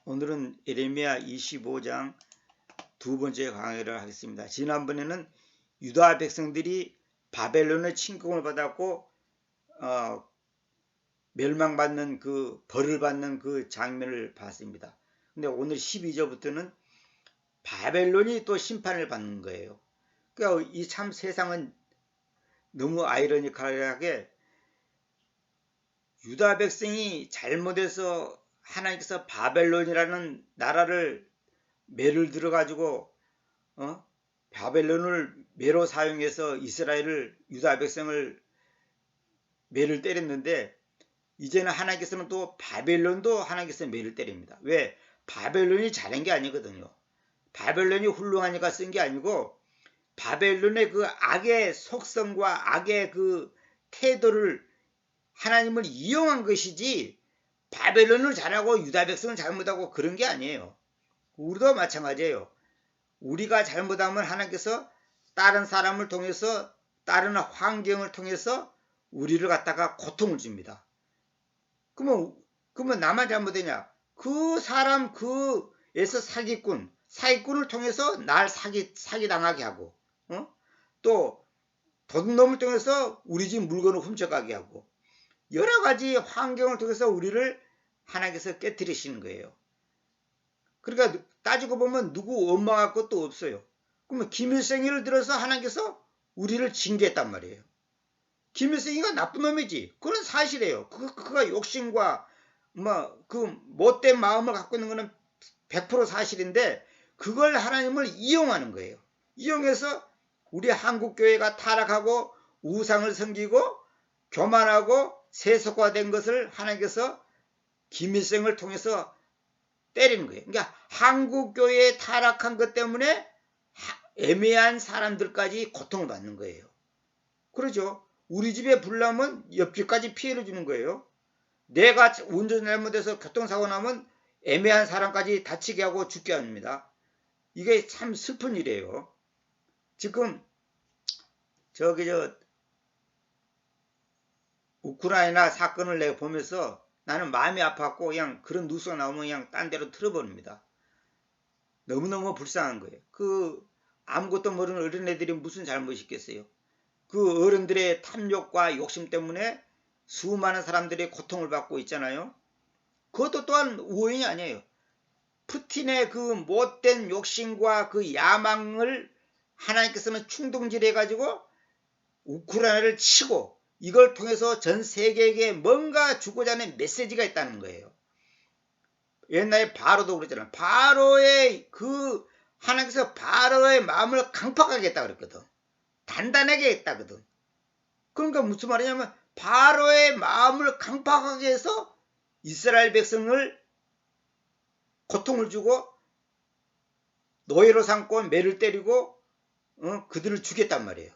오늘은 예레미야 25장 두 번째 강의를 하겠습니다. 지난번에는 유다 백성들이 바벨론의 침공을 받았고 멸망받는 그 벌을 받는 그 장면을 봤습니다. 근데 오늘 12절부터는 바벨론이 또 심판을 받는 거예요. 그러니까 이 참 세상은 너무 아이러니컬하게 유다 백성이 잘못해서 하나님께서 바벨론이라는 나라를 매를 들어가지고 바벨론을 매로 사용해서 이스라엘을 유다 백성을 매를 때렸는데 이제는 하나님께서는 또 바벨론도 하나님께서 매를 때립니다. 왜? 바벨론이 잘한 게 아니거든요. 바벨론이 훌륭하니까 쓴 게 아니고 바벨론의 그 악의 속성과 악의 그 태도를 하나님을 이용한 것이지 바벨론을 잘하고 유다 백성을 잘못하고 그런 게 아니에요. 우리도 마찬가지예요. 우리가 잘못하면 하나님께서 다른 사람을 통해서 다른 환경을 통해서 우리를 갖다가 고통을 줍니다. 그러면 나만 잘못되냐? 그 사람 그에서 사기꾼을 통해서 날 사기당하게 하고 또 도둑놈을 통해서 우리 집 물건을 훔쳐가게 하고 여러 가지 환경을 통해서 우리를 하나님께서 깨뜨리시는 거예요. 그러니까 따지고 보면 누구 원망할 것도 없어요. 그러면 김일성이를 들어서 하나님께서 우리를 징계했단 말이에요. 김일성이가 나쁜 놈이지. 그건 사실이에요. 그가 욕심과 그 못된 마음을 갖고 있는 거는 100% 사실인데 그걸 하나님을 이용하는 거예요. 이용해서 우리 한국교회가 타락하고 우상을 섬기고 교만하고 세속화된 것을 하나님께서 김일성을 통해서 때리는 거예요. 그러니까 한국교회에 타락한 것 때문에 애매한 사람들까지 고통을 받는 거예요. 그러죠. 우리 집에 불 나면 옆집까지 피해를 주는 거예요. 내가 운전 잘못해서 교통사고 나면 애매한 사람까지 다치게 하고 죽게 합니다. 이게 참 슬픈 일이에요. 지금 우크라이나 사건을 내가 보면서 나는 마음이 아팠고 그냥 그런 뉴스가 나오면 그냥 딴 데로 틀어버립니다. 너무너무 불쌍한 거예요. 아무것도 모르는 어린애들이 무슨 잘못이 있겠어요. 그 어른들의 탐욕과 욕심 때문에 수많은 사람들이 고통을 받고 있잖아요. 그것도 또한 우연이 아니에요. 푸틴의 그 못된 욕심과 그 야망을 하나님께서는 충동질해가지고 우크라이나를 치고 이걸 통해서 전 세계에게 뭔가 주고자 하는 메시지가 있다는 거예요. 옛날에 바로도 그랬잖아요. 하나님께서 바로의 마음을 강팍하게 했다 그랬거든. 단단하게 했다거든. 그러니까 무슨 말이냐면 바로의 마음을 강팍하게 해서 이스라엘 백성을 고통을 주고 노예로 삼고 매를 때리고 그들을 죽였단 말이에요.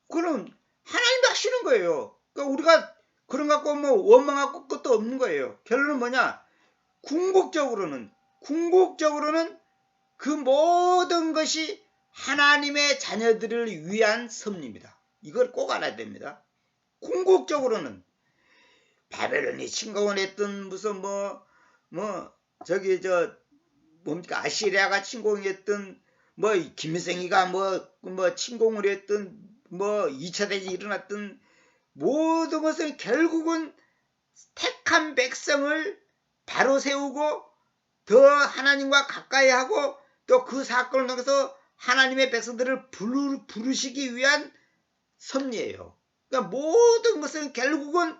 그럼 하나님이 하시는 거예요. 그러니까 우리가 그런 거 갖고 원망할 것도 없는 거예요. 결론은 뭐냐? 궁극적으로는 그 모든 것이 하나님의 자녀들을 위한 섭리입니다. 이걸 꼭 알아야 됩니다. 궁극적으로는 바벨론이 침공을 했던 무슨 아시리아가 침공했던 김일성이가 침공을 했던 2차 대전이 일어났던 모든 것은 결국은 택한 백성을 바로 세우고 더 하나님과 가까이 하고 또 그 사건을 통해서 하나님의 백성들을 부르시기 위한 섭리예요. 그러니까 모든 것은 결국은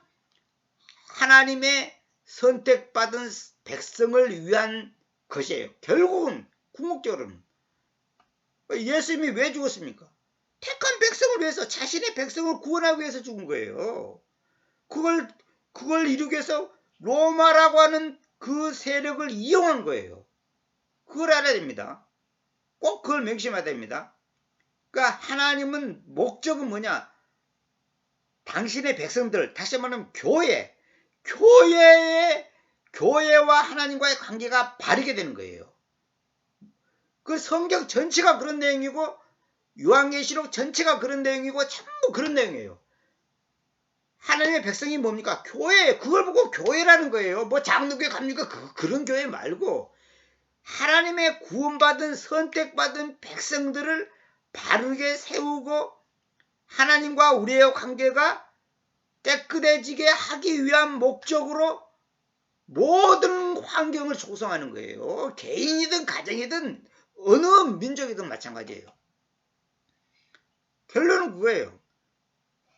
하나님의 선택받은 백성을 위한 것이에요. 결국은 궁극적으로는 예수님이 왜 죽었습니까? 택한 백성을 위해서, 자신의 백성을 구원하기 위해서 죽은 거예요. 그걸 이루기 위해서 로마라고 하는 그 세력을 이용한 거예요. 그걸 알아야 됩니다. 꼭 그걸 명심해야 됩니다. 그러니까 하나님은 목적은 뭐냐? 당신의 백성들, 다시 말하면 교회와 하나님과의 관계가 바르게 되는 거예요. 그 성경 전체가 그런 내용이고 요한계시록 전체가 그런 내용이고 전부 그런 내용이에요. 하나님의 백성이 뭡니까? 교회. 그걸 보고 교회라는 거예요. 뭐 장로교회 갑니까? 그런 교회 말고 하나님의 구원받은 선택받은 백성들을 바르게 세우고 하나님과 우리의 관계가 깨끗해지게 하기 위한 목적으로 모든 환경을 조성하는 거예요. 개인이든 가정이든 어느 민족이든 마찬가지예요. 결론은 그거예요.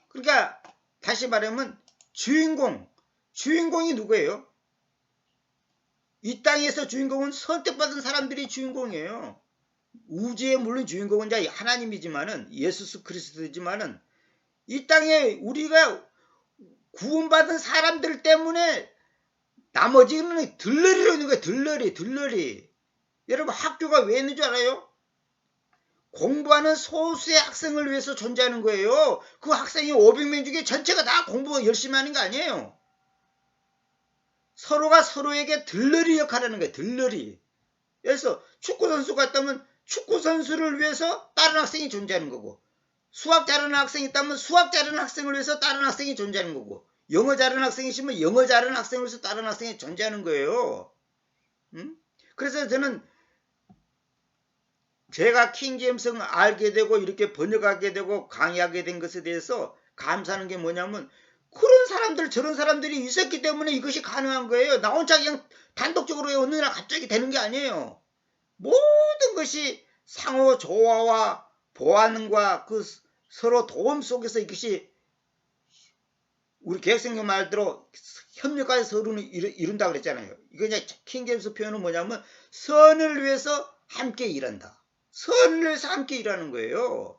그러니까 다시 말하면 주인공이 누구예요? 이 땅에서 주인공은 선택받은 사람들이 주인공이에요. 우주의 물론 주인공은 하나님이지만은 예수 그리스도지만은 이 땅에 우리가 구원받은 사람들 때문에 나머지는 들러리로 있는 거예요. 들러리. 여러분 학교가 왜 있는 줄 알아요? 공부하는 소수의 학생을 위해서 존재하는 거예요. 그 학생이 500명 중에 전체가 다 공부 열심히 하는 거 아니에요. 서로가 서로에게 들러리 역할을 하는 거예요. 들러리. 그래서 축구선수가 있다면 축구선수를 위해서 다른 학생이 존재하는 거고, 수학 잘하는 학생이 있다면 수학 잘하는 학생을 위해서 다른 학생이 존재하는 거고, 영어 잘하는 학생이시면 영어 잘하는 학생을 위해서 다른 학생이 존재하는 거예요. 그래서 저는 제가 킹제임스를 알게 되고 이렇게 번역하게 되고 강의하게 된 것에 대해서 감사하는 게 뭐냐면, 그런 사람들 저런 사람들이 있었기 때문에 이것이 가능한 거예요. 나 혼자 그냥 단독적으로 어느 날 갑자기 되는 게 아니에요. 모든 것이 상호 조화와 보완과 그 서로 도움 속에서 이것이 우리 개혁성경 말대로 협력하여 서로는 이룬다 그랬잖아요. 이거 이제 킹제임스 표현은 뭐냐면 선을 위해서 함께 일한다. 선을 위해서 함께 일하는 거예요.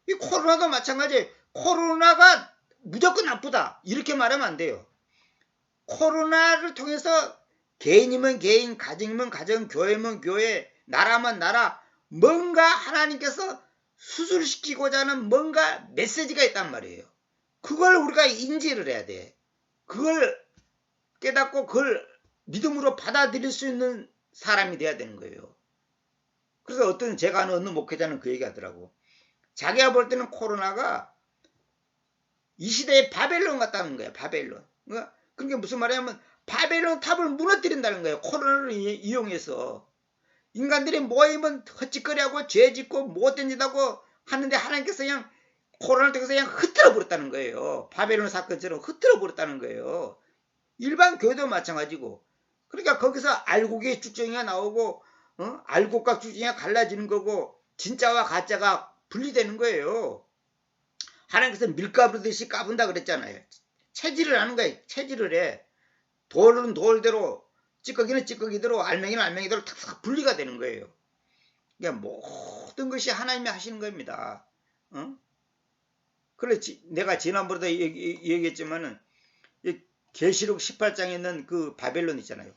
이 코로나도 마찬가지예요. 코로나가 무조건 나쁘다 이렇게 말하면 안 돼요. 코로나를 통해서 개인이면 개인, 가정이면 가정, 교회면 교회, 나라면 나라, 뭔가 하나님께서 수술시키고자 하는 뭔가 메시지가 있단 말이에요. 그걸 우리가 인지를 해야 돼. 그걸 깨닫고 그걸 믿음으로 받아들일 수 있는 사람이 돼야 되는 거예요. 그래서 제가 아는 어느 목회자는 그 얘기 하더라고. 자기가 볼 때는 코로나가 이 시대의 바벨론 같다는 거야. 바벨론. 그게 무슨 말이냐면 바벨론 탑을 무너뜨린다는 거예요. 코로나를 이용해서. 인간들이 모이면 헛짓거리하고 죄짓고 못된 짓 하고 하는데 하나님께서 그냥 코로나를 통해서 그냥 흩어져 버렸다는 거예요. 바벨론 사건처럼 흩어져 버렸다는 거예요. 일반 교회도 마찬가지고. 그러니까 거기서 알곡의 쭉정이가 나오고 알곡과 쭉정이가 갈라지는 거고 진짜와 가짜가 분리되는 거예요. 하나님께서 밀가부르듯이 까분다 그랬잖아요. 체질을 하는 거예요. 체질을 해. 돌은 돌대로, 찌꺼기는 찌꺼기대로, 알맹이는 알맹이대로 탁탁 분리가 되는 거예요. 그러니까 모든 것이 하나님이 하시는 겁니다. 그래, 내가 지난번에도 얘기했지만은 계시록 18장에 있는 그 바벨론 있잖아요.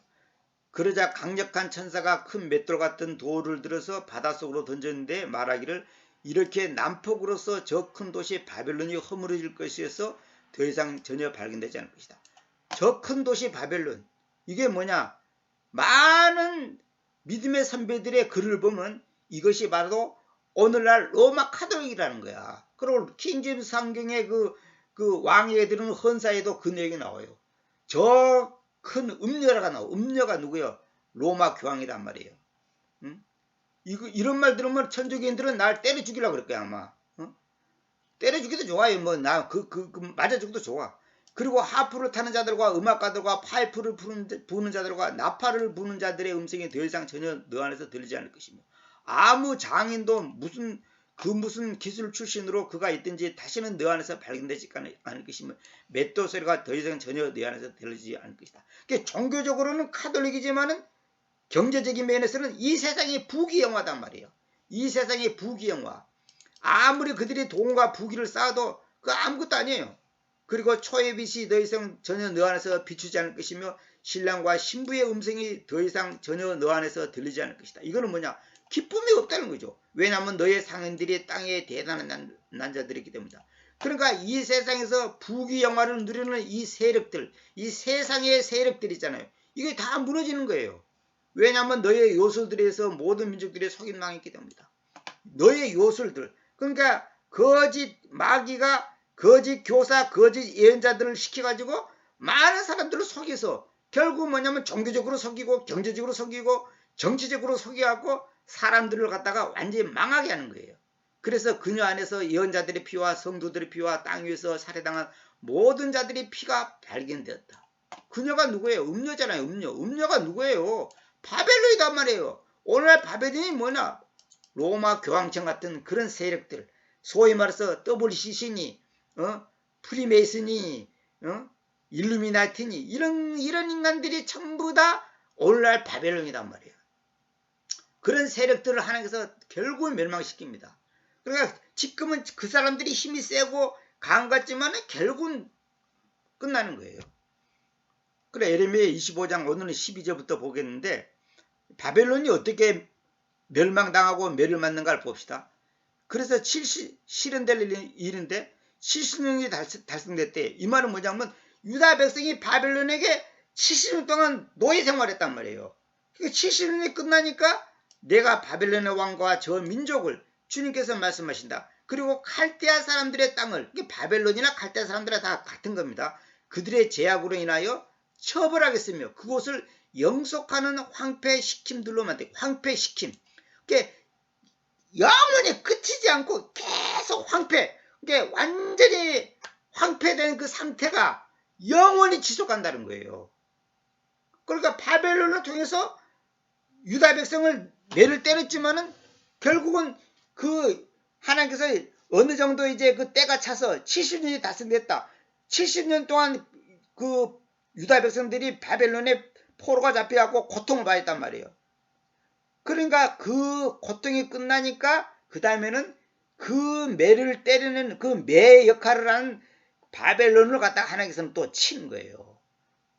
그러자 강력한 천사가 큰 맷돌 같은 돌을 들어서 바닷속으로 던졌는데 말하기를 이렇게 난폭으로서 저 큰 도시 바벨론이 허물어질 것이어서 더 이상 전혀 발견되지 않을 것이다. 저 큰 도시 바벨론, 이게 뭐냐? 많은 믿음의 선배들의 글을 보면 이것이 바로 오늘날 로마 카톨릭이라는 거야. 그리고 킹제임스 성경의 그 왕에게 드리는 헌사에도 그 내용이 나와요. 저 큰 음녀가 나와. 음녀가 누구요? 로마 교황이란 말이에요. 이런 말 들으면 천주교인들은 날 때려 죽이려고 그럴 거야 아마. 때려 죽이도 좋아요. 뭐 나 맞아 죽어도 좋아. 그리고 하프를 타는 자들과 음악가들과 파이프를 부는 자들과 나팔을 부는 자들의 음성이 더 이상 전혀 너 안에서 들리지 않을 것이며, 아무 장인도 무슨 기술 출신으로 그가 있든지 다시는 너 안에서 발견되지 않을 것이며, 맷돌 소리가 더 이상 전혀 너 안에서 들리지 않을 것이다. 그러니까 종교적으로는 카톨릭이지만은 경제적인 면에서는 이 세상의 부귀영화단 말이에요. 이 세상의 부귀영화. 아무리 그들이 돈과 부귀를 쌓아도 그 아무것도 아니에요. 그리고 초의 빛이 더 이상 전혀 너 안에서 비추지 않을 것이며 신랑과 신부의 음성이 더 이상 전혀 너 안에서 들리지 않을 것이다. 이거는 뭐냐? 기쁨이 없다는 거죠. 왜냐하면 너의 상인들이 땅에 대단한 난자들이기 때문이다. 그러니까 이 세상에서 부귀영화를 누리는 이 세력들, 이 세상의 세력들 있잖아요. 이게 다 무너지는 거예요. 왜냐하면 너의 요술들에서 모든 민족들이 속임당했기 때문이다. 너의 요술들. 그러니까 거짓 마귀가 거짓 교사, 거짓 예언자들을 시켜가지고 많은 사람들을 속여서 결국 뭐냐면 종교적으로 속이고 경제적으로 속이고 정치적으로 속여갖고 사람들을 갖다가 완전히 망하게 하는 거예요. 그래서 그녀 안에서 예언자들의 피와 성도들의 피와 땅 위에서 살해당한 모든 자들의 피가 발견되었다. 그녀가 누구예요? 음녀잖아요. 음녀가 누구예요? 바벨론이단 말이에요. 오늘날 바벨론이 뭐냐? 로마 교황청 같은 그런 세력들, 소위 말해서 WCC니, 프리메이슨이, 일루미나티니 이런 인간들이 전부 다 오늘날 바벨론이단 말이에요. 그런 세력들을 하나님께서 결국은 멸망시킵니다. 그러니까 지금은 그 사람들이 힘이 세고 강한 것 같지만 결국은 끝나는 거예요. 그래, 예레미야 25장 오늘은 12절부터 보겠는데 바벨론이 어떻게 멸망당하고 멸을 맞는가를 봅시다. 그래서 실현될 일인데 70년이 달성됐대. 이 말은 뭐냐면 유다 백성이 바벨론에게 70년 동안 노예 생활했단 말이에요. 70년이 끝나니까 내가 바벨론의 왕과 저 민족을 주님께서 말씀하신다. 그리고 칼데아 사람들의 땅을, 바벨론이나 칼데아 사람들은 다 같은 겁니다. 그들의 제약으로 인하여 처벌하겠으며 그곳을 영속하는 황폐시킴들로 만들, 황폐시킴. 영원히 끝이지 않고 계속 황폐. 완전히 황폐된 그 상태가 영원히 지속한다는 거예요. 그러니까 바벨론을 통해서 유다 백성을 매를 때렸지만은 결국은 그 하나님께서 어느 정도 이제 그 때가 차서 70년이 달성됐다. 70년 동안 그 유다 백성들이 바벨론의 포로가 잡혀갖고 고통을 받았단 말이에요. 그러니까 그 고통이 끝나니까 그 다음에는 그 매를 때리는 그 매 역할을 하는 바벨론을 갖다가 하나님께서는 또 치는 거예요.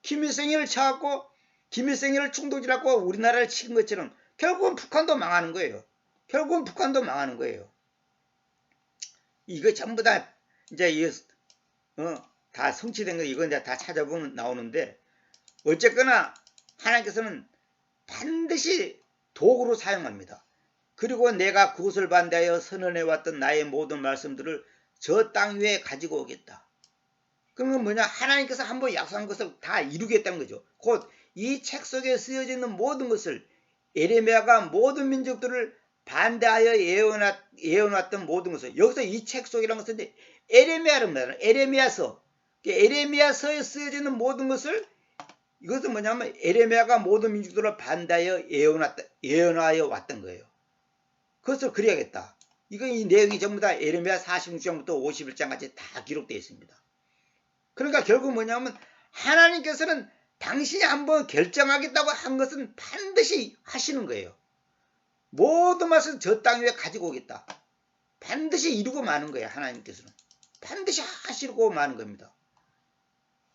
김일성이를 쳐갖고 김일성이를 충돌질하고 우리나라를 치는 것처럼 결국은 북한도 망하는 거예요. 결국은 북한도 망하는 거예요. 이거 전부 다 이제 다 성취된 거 이거 이제 다 찾아보면 나오는데 어쨌거나 하나님께서는 반드시 도구로 사용합니다. 그리고 내가 그것을 반대하여 선언해왔던 나의 모든 말씀들을 저 땅 위에 가지고 오겠다. 그러면 뭐냐? 하나님께서 한번 약속한 것을 다 이루겠다는 거죠. 곧 이 책 속에 쓰여져 있는 모든 것을 에레미야가 모든 민족들을 반대하여 예언했던 모든 것을 여기서 이 책 속이라는 것은 에레미야를 말하는 에레미야서. 에레미야서에 쓰여져 있는 모든 것을 이것은 뭐냐면 에레미야가 모든 민족들을 반대하여 예언하여 왔던 거예요. 그것을 그려야겠다. 이 내용이 전부 다 에레미야 46장부터 51장까지 다 기록되어 있습니다. 그러니까 결국 뭐냐면 하나님께서는 당신이 한번 결정하겠다고 한 것은 반드시 하시는 거예요. 모든 것을 저 땅 위에 가지고 오겠다. 반드시 이루고 마는 거예요. 하나님께서는. 반드시 하시고 마는 겁니다.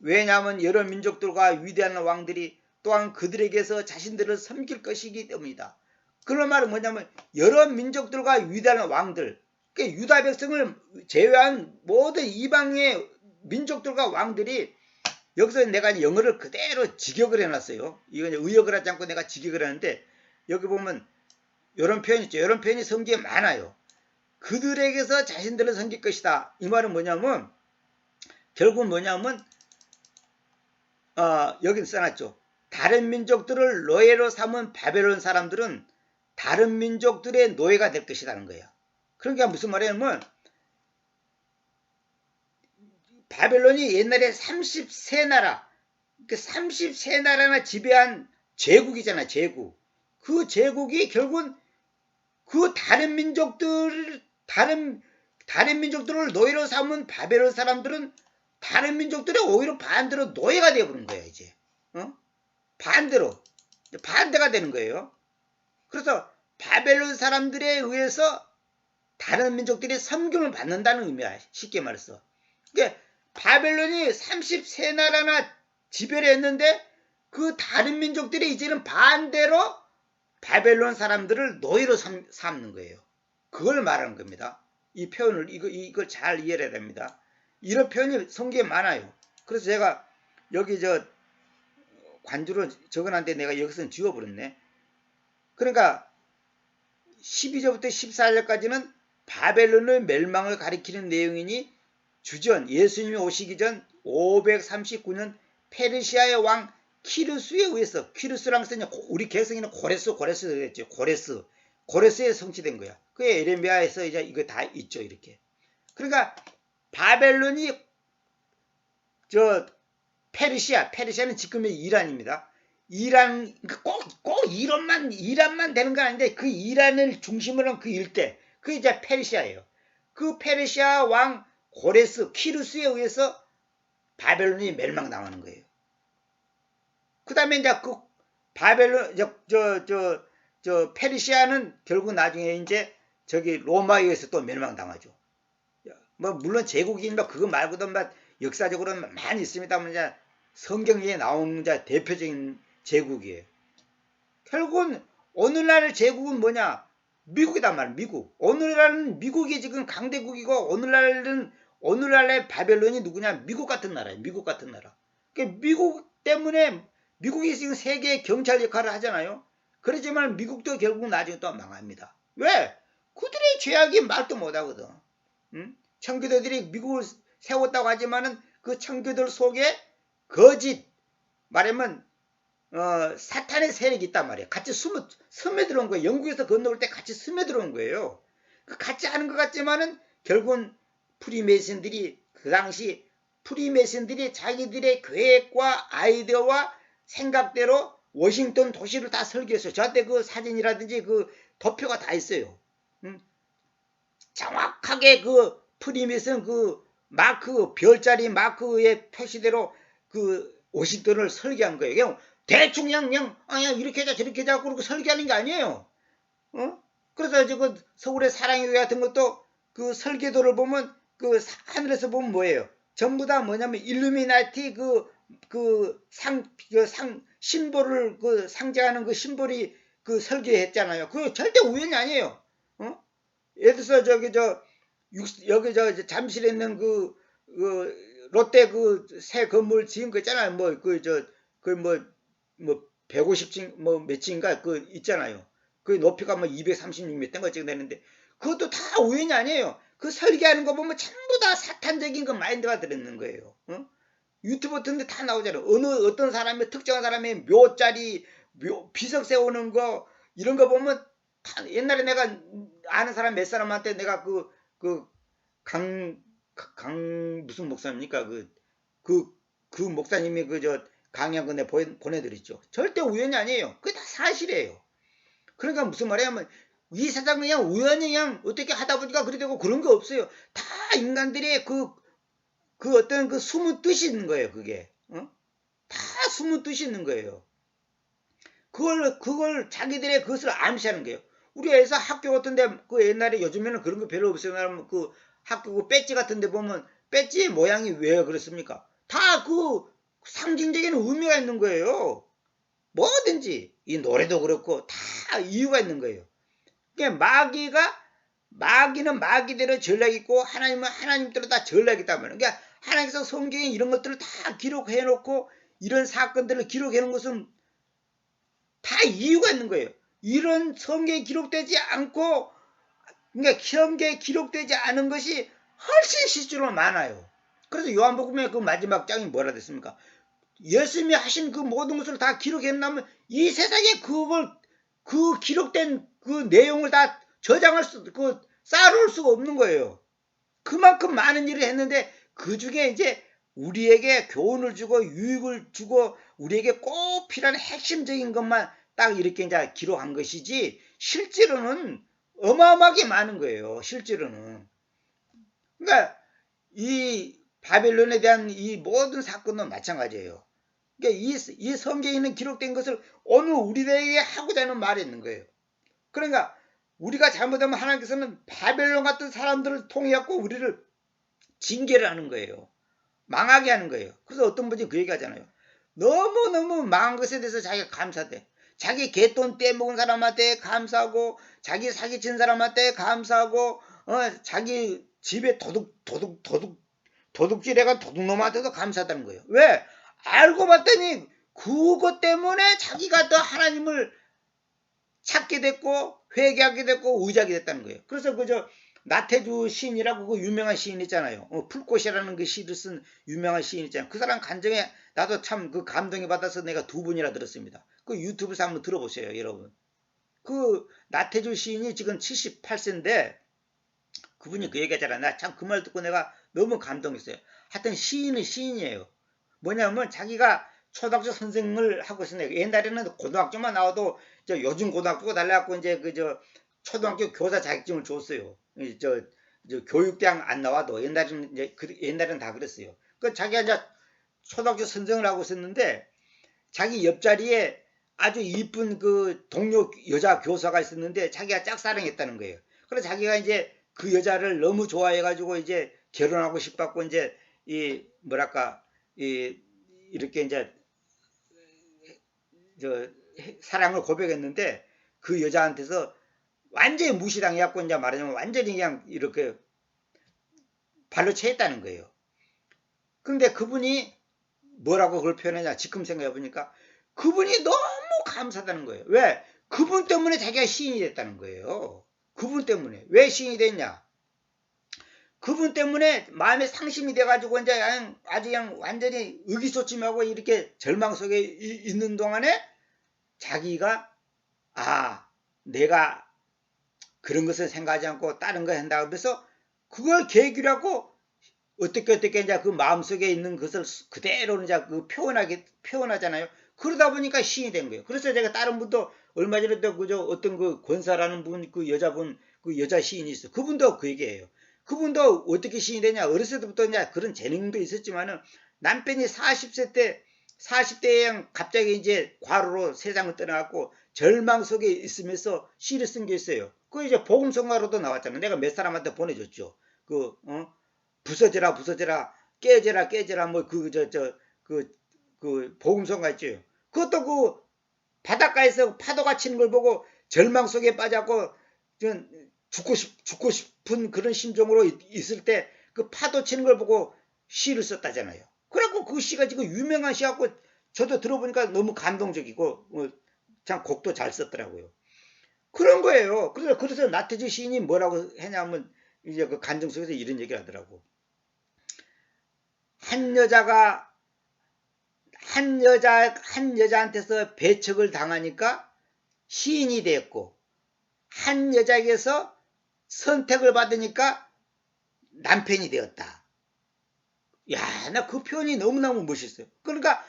왜냐하면 여러 민족들과 위대한 왕들이 또한 그들에게서 자신들을 섬길 것이기 때문이다. 그런 말은 뭐냐면 여러 민족들과 위대한 왕들, 그러니까 유다 백성을 제외한 모든 이방의 민족들과 왕들이 여기서 내가 영어를 그대로 직역을 해놨어요. 이건 의역을 하지 않고 내가 직역을 하는데 여기 보면 이런 표현 있죠. 이런 표현이 성경에 많아요. 그들에게서 자신들을 섬길 것이다. 이 말은 뭐냐면 결국은 뭐냐면 여기 써놨죠. 다른 민족들을 노예로 삼은 바벨론 사람들은 다른 민족들의 노예가 될 것이라는 거예요. 그러니까 무슨 말이냐면 바벨론이 옛날에 33나라, 그 33나라나 지배한 제국이잖아, 제국. 그 제국이 결국은 그 다른 민족들을 노예로 삼은 바벨론 사람들은 다른 민족들이 오히려 반대로 노예가 되어버린 거야, 이제. 반대가 되는 거예요. 그래서 바벨론 사람들에 의해서 다른 민족들이 섬김을 받는다는 의미야, 쉽게 말해서. 그러니까 바벨론이 33나라나 지배를 했는데 그 다른 민족들이 이제는 반대로 바벨론 사람들을 노예로 삼는 거예요. 그걸 말하는 겁니다. 이 표현을 이걸 잘 이해해야 됩니다. 이런 표현이 성경에 많아요. 그래서 제가 여기 관주로 적어놨는데 내가 여기서는 지워버렸네. 그러니까 12절부터 14절까지는 바벨론의 멸망을 가리키는 내용이니 주전 예수님이 오시기 전 539년 페르시아의 왕 키루스에 의해서, 키루스랑 쓰냐 우리 개성에는 고레스 되겠죠. 고레스에 성취된 거야. 그게 에레미야에서 이제 이거 다 있죠. 이렇게. 그러니까 바벨론이 페르시아는 지금의 이란입니다. 이란 꼭 이란만 되는 건 아닌데 그 이란을 중심으로 한 그 일대, 그게 이제 페르시아예요. 그 페르시아 왕 고레스 키루스에 의해서 바벨론이 멸망당하는 거예요. 그 다음에 이제 그 바벨론 페르시아는 결국 나중에 이제 저기 로마에 의해서 또 멸망당하죠. 뭐 물론 제국이니까 그거 말고도 막 역사적으로는 많이 있습니다만 이제 성경에 나오는 이제 대표적인 제국이에요. 결국은 오늘날 제국은 뭐냐? 미국이단 말이야. 미국. 오늘날은 미국이 지금 강대국이고 오늘날의 바벨론이 누구냐? 미국 같은 나라예요. 미국 같은 나라. 그러니까 미국 때문에 미국이 지금 세계 경찰 역할을 하잖아요. 그렇지만 미국도 결국 나중에 또 망합니다. 왜? 그들의 죄악이 말도 못하거든. 응? 청교도들이 미국을 세웠다고 하지만은 그 청교도들 속에 거짓 말하면 사탄의 세력이 있단 말이에요. 같이 스며들어온 거예요. 영국에서 건너올 때 같이 스며들어온 거예요. 같이 하는 것 같지만은 결국은 프리메이슨들이 그 당시 프리메이슨들이 자기들의 계획과 아이디어와 생각대로 워싱턴 도시를 다 설계했어요. 저한테 그 사진이라든지 그 도표가 다 있어요. 정확하게 그 프리메이슨 그 마크 별자리 마크의 표시대로 그 워싱턴을 설계한 거예요. 그냥 대충 그냥 이렇게 하자 저렇게 하자 그러고 설계하는 게 아니에요. 그래서 그 서울의 사랑의 교회 같은 것도 그 설계도를 보면 그 하늘에서 보면 뭐예요? 전부 다 뭐냐면 일루미나티 심볼을 그 상징하는 그 심볼이 그 설계했잖아요. 그거 절대 우연이 아니에요. 예를 들어서 여기 잠실에 있는 그 롯데 그 새 건물 지은 거 있잖아요. 뭐 150층 뭐 몇 층인가 그 있잖아요. 그 높이가 뭐 236몇 대인가 지금 되는데 그것도 다 우연이 아니에요. 그 설계하는 거 보면 전부 다 사탄적인 그 마인드가 들어있는 거예요. 유튜브 같은 데 다 나오잖아요. 어떤 사람의 특정한 사람의 묘자리 비석 세우는 거 이런 거 보면 다 옛날에 내가 아는 사람 몇 사람한테 내가 무슨 목사입니까? 그 목사님이 강의한 거 내가 보내드렸죠. 절대 우연이 아니에요. 그게 다 사실이에요. 그러니까 무슨 말이냐면 이 세상은 그냥 우연히 그냥 어떻게 하다 보니까 그래 되고 그런 거 없어요. 다 인간들의 그 어떤 그 숨은 뜻이 있는 거예요. 그게 다 숨은 뜻이 있는 거예요. 그걸 자기들의 그것을 암시하는 거예요. 우리 애서 학교 같은데 그 옛날에 요즘에는 그런 거 별로 없어요. 그 학교 그 배지 같은데 보면 배지의 모양이 왜 그렇습니까? 다 그 상징적인 의미가 있는 거예요. 뭐든지 이 노래도 그렇고 다 이유가 있는 거예요. 그러니까 마귀는 마귀대로 전략이 있고 하나님은 하나님대로 다 전략이 있단 말이에요. 그러니까 하나님께서 성경에 이런 것들을 다 기록해 놓고 이런 사건들을 기록해 놓은 것은 다 이유가 있는 거예요. 이런 성경에 기록되지 않고 그러니까 성경에 기록되지 않은 것이 훨씬 실제로 많아요. 그래서 요한복음의 그 마지막 장이 뭐라 됐습니까? 예수님이 하신 그 모든 것을 다 기록해놓으면 이 세상에 그 기록된 그 내용을 다 쌓아놓을 수가 없는 거예요. 그만큼 많은 일을 했는데 그 중에 이제 우리에게 교훈을 주고 유익을 주고 우리에게 꼭 필요한 핵심적인 것만 딱 이렇게 이제 기록한 것이지 실제로는 어마어마하게 많은 거예요. 실제로는. 그러니까 이 바벨론에 대한 이 모든 사건도 마찬가지예요. 그러니까 이 성경에 있는 기록된 것을 오늘 우리들에게 하고자 하는 말이 있는 거예요. 그러니까 우리가 잘못하면 하나님께서는 바벨론 같은 사람들을 통해 갖고 우리를 징계를 하는 거예요. 망하게 하는 거예요. 그래서 어떤 분이 그 얘기 하잖아요. 너무너무 망한 것에 대해서 자기가 감사돼. 자기 개돈 떼먹은 사람한테 감사하고 자기 사기친 사람한테 감사하고 자기 집에 도둑질해간 도둑놈한테도 감사하다는 거예요. 왜? 알고 봤더니 그것 때문에 자기가 더 하나님을 찾게 됐고 회개하게 됐고 의지하게 됐다는 거예요. 그래서 나태주 시인이라고 그 유명한 시인 있잖아요. 풀꽃이라는 그 시를 쓴 유명한 시인 있잖아요. 그 사람 간증에 나도 참 그 감동이 받아서 내가 2번이나 들었습니다. 그 유튜브에서 한번 들어보세요, 여러분. 그 나태주 시인이 지금 78세인데 그분이 그 얘기하잖아. 나 참 그 말 듣고 내가 너무 감동했어요. 하여튼 시인은 시인이에요. 뭐냐면 자기가 초등학교 선생을 하고 있었네. 옛날에는 고등학교만 나와도 요즘 고등학교가 달라갖고 이제 초등학교 교사 자격증을 줬어요. 저 교육대학 안 나와도 옛날에는 옛날에는 다 그랬어요. 그 자기가 이제 초등학교 선생을 하고 있었는데 자기 옆자리에 아주 이쁜 그 동료 여자 교사가 있었는데 자기가 짝사랑했다는 거예요. 그래서 자기가 이제 그 여자를 너무 좋아해가지고 이제 결혼하고 싶었고 이제 이 뭐랄까 이렇게 이제 사랑을 고백했는데 그 여자한테서 완전히 무시당해갖고 이제 말하자면 완전히 그냥 이렇게 발로 채했다는 거예요. 근데 그분이 뭐라고 그걸 표현하냐 지금 생각해보니까 그분이 너무 감사하다는 거예요. 왜? 그분 때문에 자기가 시인이 됐다는 거예요. 그분 때문에. 왜 시인이 됐냐? 그분 때문에 마음에 상심이 돼가지고 이제 아주 그냥 완전히 의기소침하고 이렇게 절망 속에 있는 동안에 자기가 내가 그런 것을 생각하지 않고 다른 거 한다 그래서 그걸 계기로 하고 어떻게 이제 그 마음속에 있는 것을 그대로 이제 표현하잖아요. 그러다 보니까 시인이 된 거예요. 그래서 제가 다른 분도 얼마 전에도 어떤 그 권사라는 분, 그 여자분, 그 여자 시인이 있어. 그분도 그 얘기예요. 그분도 어떻게 시인이 되냐. 어렸을 때부터 이제 그런 재능도 있었지만은 남편이 40대에 갑자기 이제 과로로 세상을 떠나갖고 절망 속에 있으면서 시를 쓴 게 있어요. 그 이제 복음성가로도 나왔잖아요. 내가 몇 사람한테 보내줬죠. 부서져라 깨져라 뭐 그 복음성가 있죠. 그것도 그 바닷가에서 파도가 치는 걸 보고 절망 속에 빠져고 죽고 싶은 그런 심정으로 있을 때 그 파도 치는 걸 보고 시를 썼다잖아요. 그래갖고 그 시가 지금 유명한 시갖고 저도 들어보니까 너무 감동적이고 참 곡도 잘 썼더라고요. 그런 거예요. 그래서 나태주 시인이 뭐라고 했냐면 이제 그 간증 속에서 이런 얘기를 하더라고. 한 여자한테서 배척을 당하니까 시인이 되었고 한 여자에게서 선택을 받으니까 남편이 되었다. 야, 나 그 표현이 너무너무 멋있어요. 그러니까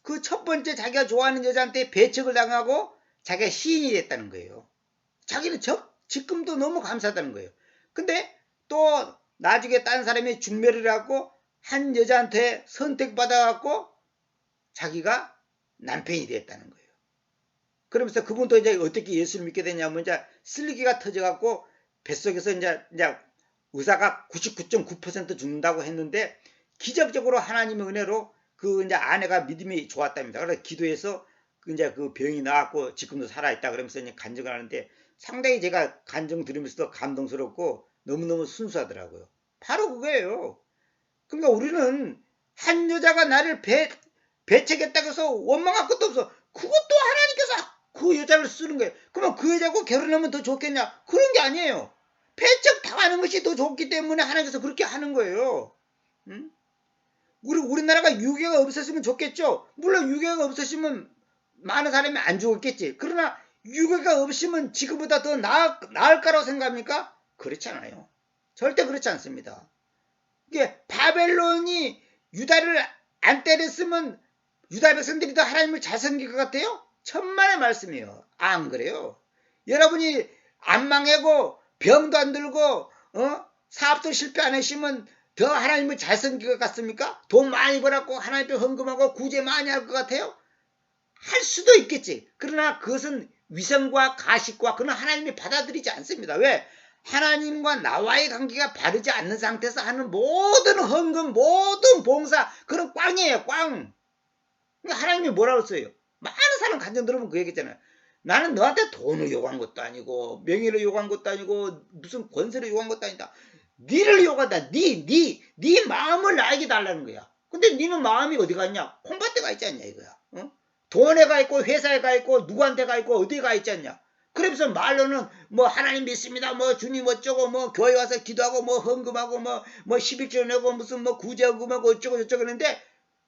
그 첫 번째 자기가 좋아하는 여자한테 배척을 당하고 자기가 시인이 됐다는 거예요. 자기는 지금도 너무 감사하다는 거예요. 근데 또 나중에 딴 사람이 중매를 하고 한 여자한테 선택받아갖고 자기가 남편이 됐다는 거예요. 그러면서 그분도 이제 어떻게 예수를 믿게 되냐면 이제 슬리기가 터져갖고 뱃속에서 이제 의사가 99.9% 죽는다고 했는데 기적적으로 하나님의 은혜로 그 이제 아내가 믿음이 좋았답니다. 그래서 기도해서 이제 그 병이 나았고 지금도 살아있다 그러면서 이제 간증을 하는데 상당히 제가 간증 들으면서도 감동스럽고 너무너무 순수하더라고요. 바로 그거예요. 그러니까 우리는 한 여자가 나를 배척했다고 해서 원망할 것도 없어. 그것도 하나님께서 그 여자를 쓰는 거예요. 그러면 그 여자하고 결혼하면 더 좋겠냐? 그런 게 아니에요. 배척 당하는 것이 더 좋기 때문에 하나님께서 그렇게 하는 거예요. 응? 우리나라가 유교가 없었으면 좋겠죠. 물론 유교가 없었으면 많은 사람이 안 죽었겠지. 그러나 유교가 없으면 지금보다 더 나을 거라고 생각합니까? 그렇지 않아요. 절대 그렇지 않습니다. 이게 바벨론이 유다를 안 때렸으면 유다 백성들이 더 하나님을 잘 섬길 것 같아요? 천만의 말씀이에요. 안 그래요. 여러분이 안 망하고 병도 안 들고 사업도 실패 안 하시면 더 하나님을 잘 섬길 것 같습니까? 돈 많이 벌었고 하나님께 헌금하고 구제 많이 할 것 같아요? 할 수도 있겠지. 그러나 그것은 위선과 가식과 그는 하나님이 받아들이지 않습니다. 왜? 하나님과 나와의 관계가 바르지 않는 상태에서 하는 모든 헌금, 모든 봉사, 그런 꽝이에요, 꽝. 하나님이 뭐라고 써요? 많은 사람 간증 들으면 그 얘기잖아요. 나는 너한테 돈을 요구한 것도 아니고 명예를 요구한 것도 아니고 무슨 권세를 요구한 것도 아니다. 니를 요구한다. 네 마음을 나에게 달라는 거야. 근데 니는 마음이 어디 갔냐? 콩밭에 가 있지 않냐 이거야. 돈에 가 있고 회사에 가 있고 누구한테 가 있고 어디에 가 있지 않냐? 그래서 말로는 뭐 하나님 믿습니다. 뭐 주님 어쩌고 뭐 교회 와서 기도하고 뭐 헌금하고 뭐 11조 내고 무슨 뭐 구제하고 어쩌고 저쩌고 하는데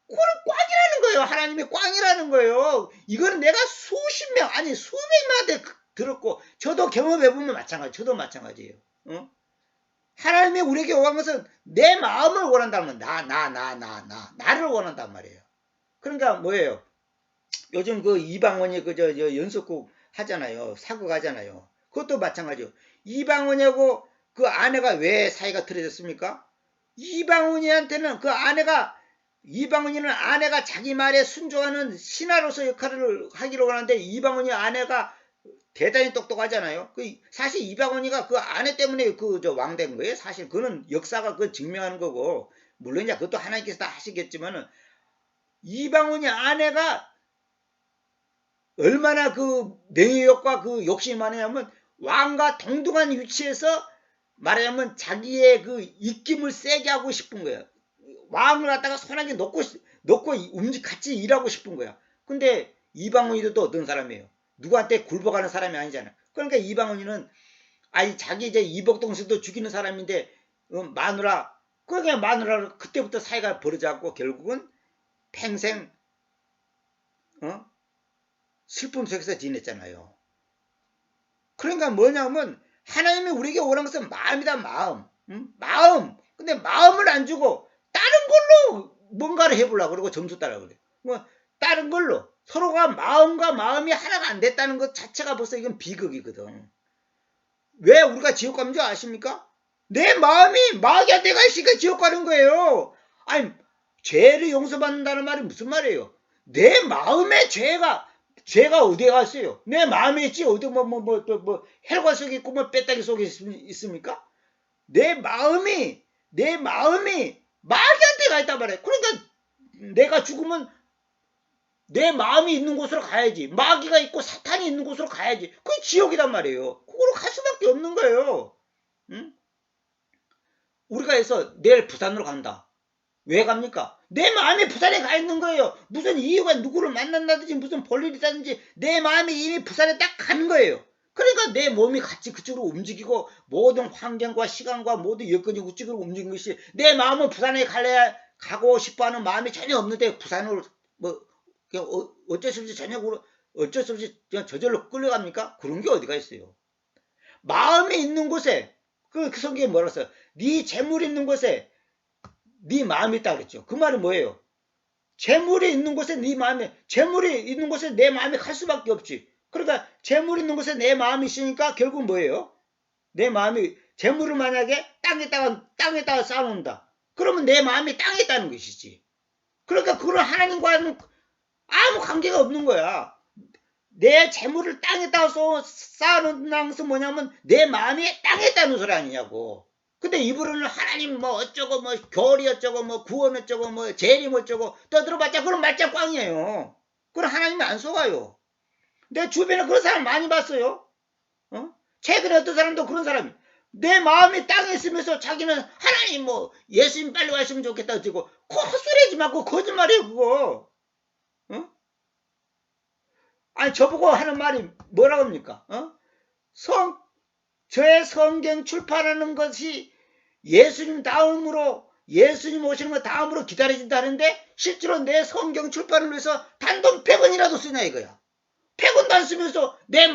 그거는 꽝이라는 거예요. 하나님이 꽝이라는 거예요. 이거는 내가 수십 명 아니 수백만한테 들었고 저도 경험해보면 마찬가지. 저도 마찬가지예요. 어? 하나님이 우리에게 원하는 것은 내 마음을 원한다면 나를 원한단 말이에요. 그러니까 뭐예요? 요즘 그 이방원이 그저 연속국 하잖아요. 사고 가잖아요. 그것도 마찬가지요. 이방원이하고 그 아내가 왜 사이가 틀어졌습니까? 이방원이한테는 그 아내가 이방원이는 아내가 자기 말에 순종하는 신하로서 역할을 하기로 하는데 이방원이 아내가 대단히 똑똑하잖아요. 사실 이방원이가 그 아내 때문에 그 저 왕 된 거예요. 사실 그는 역사가 그 증명하는 거고 물론 이제 그것도 하나님께서 다 하시겠지만은 이방원이 아내가 얼마나 그 명예욕과 그 욕심이 많으냐면 왕과 동등한 위치에서 말하자면 자기의 그 입김을 세게 하고 싶은 거예요. 왕을 갖다가 손아귀 놓고 같이 일하고 싶은 거야. 근데 이방원이도 또 어떤 사람이에요? 누구한테 굴복하는 사람이 아니잖아. 그러니까 이방원이는 아니 자기 이제 이복동생도 죽이는 사람인데 마누라 그러니까 마누라를 그때부터 사이가 벌어져갖고 결국은 평생 슬픔 속에서 지냈잖아요. 그러니까 뭐냐면 하나님이 우리에게 원하는 것은 마음이다. 마음. 마음. 근데 마음을 안 주고 다른 걸로 뭔가를 해보려고 그러고 점수 따라고 그래. 뭐 다른 걸로 서로가 마음과 마음이 하나가 안 됐다는 것 자체가 벌써 이건 비극이거든. 왜 우리가 지옥 가는 줄 아십니까? 내 마음이 마귀한테 내가 있으니까 지옥 가는 거예요. 아니 죄를 용서받는다는 말이 무슨 말이에요? 내 마음의 죄가 어디에 갔어요? 내 마음에 있지 어디 헬과 속에 있고 뭐 빼딱이 속에 있습니까? 내 마음이 마귀한테 가 있단 말이에요. 그러니까 내가 죽으면 내 마음이 있는 곳으로 가야지. 마귀가 있고 사탄이 있는 곳으로 가야지. 그게 지옥이란 말이에요. 그거로 갈 수밖에 없는 거예요. 응? 우리가 해서 내일 부산으로 간다. 왜 갑니까? 내 마음이 부산에 가 있는 거예요. 무슨 이유가 누구를 만난다든지 무슨 볼일이 있다든지 내 마음이 이미 부산에 딱 가는 거예요. 그러니까 내 몸이 같이 그쪽으로 움직이고 모든 환경과 시간과 모든 여건이 그쪽으로 움직이는 것이 내 마음은 부산에 가고 싶어하는 마음이 전혀 없는데 부산으로 뭐 그냥 어쩔 수 없이 어쩔 수 없이 그냥 저절로 끌려갑니까? 그런 게 어디가 있어요. 마음이 있는 곳에 그 성경에 뭐라 써요? 네 재물이 있는 곳에 네 마음이 있다 그랬죠. 그 말은 뭐예요? 재물이 있는 곳에 재물이 있는 곳에 내 마음이 갈 수밖에 없지. 그러니까 재물이 있는 곳에 내 마음이 있으니까 결국 뭐예요? 내 마음이 재물을 만약에 땅에다가 쌓아놓는다. 그러면 내 마음이 땅에 있다는 것이지. 그러니까 그런 하나님과는 아무 관계가 없는 거야. 내 재물을 땅에다가 쌓아놓는 것은 뭐냐면 내 마음이 땅에 있다는 소리 아니냐고. 근데 이분은 하나님 뭐 어쩌고 뭐 교리 어쩌고 뭐 구원 어쩌고 뭐 재림 어쩌고 떠들어봤자 그런 말짱 꽝이에요. 그럼 하나님이 안 속아요. 내 주변에 그런 사람 많이 봤어요. 최근에 어떤 사람도 그런 사람이 내 마음이 땅에 있으면서 자기는 하나님 뭐 예수님 빨리 왔으면 좋겠다 어쩌고 그거 헛소리하지 말고 거짓말이에요 그거. 아니 저보고 하는 말이 뭐라고 합니까? 저의 성경 출판하는 것이 예수님 오시는 거 다음으로 기다려진다는데 실제로 내 성경 출판을 위해서 단돈 100원이라도 쓰냐 이거야. 100원도 안 쓰면서 내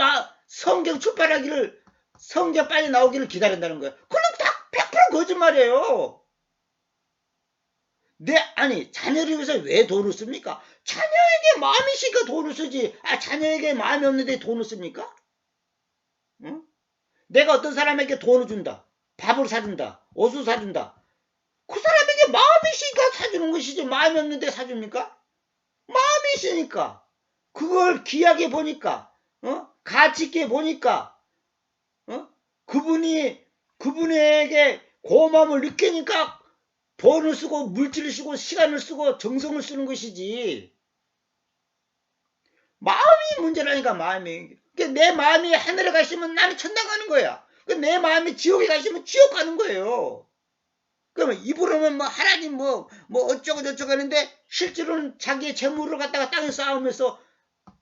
성경 출판하기를 성경 빨리 나오기를 기다린다는 거야. 그럼 다 100% 거짓말이에요. 아니 자녀를 위해서 왜 돈을 씁니까? 자녀에게 마음이 있으니까 돈을 쓰지. 자녀에게 마음이 없는데 돈을 씁니까? 응? 내가 어떤 사람에게 돈을 준다. 밥을 사준다. 옷을 사준다. 그 사람에게 마음이 있으니까 사주는 것이지 마음이 없는데 사줍니까? 마음이 있으니까 그걸 귀하게 보니까 가치 있게 보니까 그분에게 고마움을 느끼니까 돈을 쓰고 물질을 쓰고 시간을 쓰고 정성을 쓰는 것이지 마음이 문제라니까 마음이. 내 마음이 하늘에 가시면 나는 천당 가는 거야. 내 마음이 지옥에 가시면 지옥 가는 거예요. 그러면 입으로는 뭐 하나님 뭐 어쩌고 저쩌고 하는데 실제로는 자기의 재물을 갖다가 땅에 쌓으면서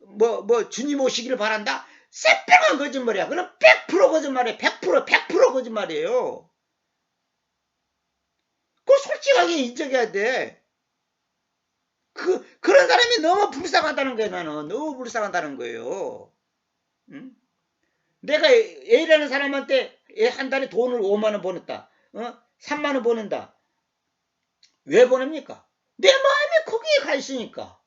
뭐 주님 오시기를 바란다. 새빨간 거짓말이야. 그럼 100% 거짓말이야. 100% 거짓말이에요. 그걸 솔직하게 인정해야 돼. 그런 사람이 너무 불쌍하다는 거예요. 나는 너무 불쌍하다는 거예요. 응? 내가 A라는 사람한테 한 달에 돈을 5만 원 보냈다. 3만 원 보낸다. 왜 보냅니까? 내 마음이 거기에 가 있으니까.